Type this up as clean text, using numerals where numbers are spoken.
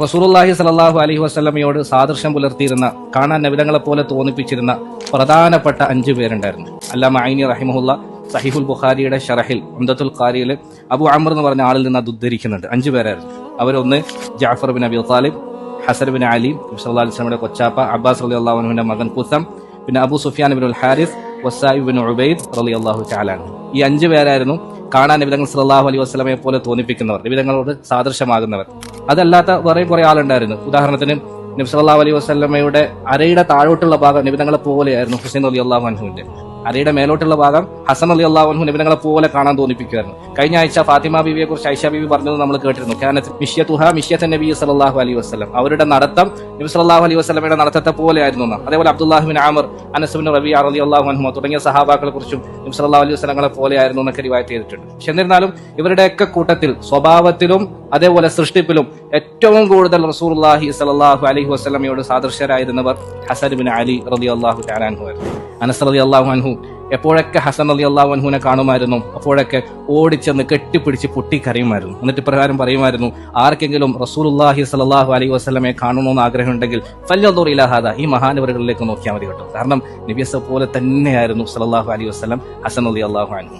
റസൂലുള്ളാഹി സ്വല്ലല്ലാഹു അലൈഹി വസല്ലമയോട് സാദൃശ്യം പുലർത്തിയിരുന്ന, കാണാൻ നബിതങ്ങളെ പോലെ തോന്നിപ്പിച്ചിരുന്ന പ്രധാനപ്പെട്ട 5 പേരുണ്ടായിരുന്നു. അല്ലാമ ഐനി റഹിമഹുല്ല സഹീഹുൽ ബുഖാരിയുടെ ഷറഹിൽ ഉംദത്തുൽ ഖാരിയിൽ അബു അംർ എന്ന് പറഞ്ഞ ആളിൽ നിന്ന് അത് ഉദ്ധരിക്കുന്നുണ്ട്. 5 പേരായിരുന്നു. അവരൊന്ന് ജഅഫർ ബിൻ അബി താലിബ്, ഹസൻ ബിൻ അലി സല്ലല്ലാഹു അലൈഹി വസല്ലമയുടെ കൊച്ചാപ്പ, അബ്ബാസ് റളിയല്ലാഹു അൻഹുവിന്റെ മകൻ ഖുസം, പിന്നെ അബു സുഫിയാൻ ബിൻ ഹാരിസ്, വസായിബ് ബിൻ ഉബൈദ് റളിയല്ലാഹു തആല അൻഹു. ഈ 5 പേരായിരുന്നു കാണാൻ നബിതങ്ങൾ സല്ലല്ലാഹു അലൈഹി വസല്ലമയെ പോലെ തോന്നിപ്പിക്കുന്നവർ, നബിതങ്ങളോട് സാദൃശ്യമാകുന്നവർ. അതല്ലാത്ത വേറെ കുറെ ആളുണ്ടായിരുന്നു. ഉദാഹരണത്തിന് നബി സല്ലല്ലാഹു അലൈഹി വസല്ലമയുടെ അരയുടെ താഴോട്ടുള്ള ഭാഗം നബിതങ്ങളെ പോലെയായിരുന്നു ഹുസൈൻ റളിയല്ലാഹു അൻഹുവിന്റെ. അരയുടെ മേലോട്ടുള്ള ഭാഗം ഹസൻ റളിയല്ലാഹു അൻഹു നബിതങ്ങളെ പോലെ കാണാൻ തോന്നിപ്പിക്കുമായിരുന്നു. കഴിഞ്ഞ ആഴ്ച ഫാത്തിമ ബീവിയെ കുറിച്ച് ഐഷ ബീവി പറഞ്ഞത് നമ്മൾ കേട്ടിരുന്നു. കാനത്ത് മിഷ്യതുഹാ മിഷ്യത്തുൻ നബി സല്ലല്ലാഹു അലൈഹി വസല്ലം, അവരുടെ നടത്തം നബി സല്ലല്ലാഹു അലൈഹി വസല്ലമയുടെ നടത്തത്തെ പോലെ ആയിരുന്നു. അതേപോലെ അബ്ദുല്ലാഹി ബിൻ ആമിർ, അനസ് ബിൻ റബീഅ റളിയല്ലാഹു അൻഹു തുടങ്ങിയ സഹാബാക്കളെ കുറിച്ചും നബി സല്ലല്ലാഹു അലൈഹി വസല്ലമയെ പോലെ ആയിരുന്നു എന്നൊക്കെ റിവായത്ത് ചെയ്തിട്ടുണ്ട്. പക്ഷെ എന്നിരുന്നാലും ഇവരുടെയൊക്കെ കൂട്ടത്തിൽ സ്വഭാവത്തിലും അതേപോലെ സൃഷ്ടിപ്പിലും ഏറ്റവും കൂടുതൽ റസൂലുള്ളാഹി സ്വല്ലല്ലാഹു അലൈഹി വസല്ലമയോട് സാദൃശ്യരായിരുന്നവർ ഹസൻ ബിൻ അലി റളിയല്ലാഹു തആല അൻഹു ആയിരുന്നു. അനസ് റളിയല്ലാഹു അൻഹു എപ്പോഴൊക്കെ ഹസൻ റളിയല്ലാഹു അൻഹുവിനെ കാണുമായിരുന്നു അപ്പോഴൊക്കെ ഓടിച്ചെന്ന് കെട്ടിപ്പിടിച്ച് പൊട്ടിക്കരയുമായിരുന്നു. എന്നിട്ട് പ്രകാരം പറയുമായിരുന്നു, ആർക്കെങ്കിലും റസൂലുള്ളാഹി സ്വല്ലല്ലാഹു അലൈഹി വസല്ലമയെ കാണണമെന്ന് ആഗ്രഹമുണ്ടെങ്കിൽ ഫല്യൻദുർ ഇലാ ഹാദാ, ഈ മഹാനവറുകളിലേക്ക് നോക്കിയാൽ മതി കേട്ടോ. കാരണം നബിയെ പോലെ തന്നെയായിരുന്നു സ്വല്ലല്ലാഹു അലൈഹി വസല്ലം ഹസൻ റളിയല്ലാഹു അൻഹു.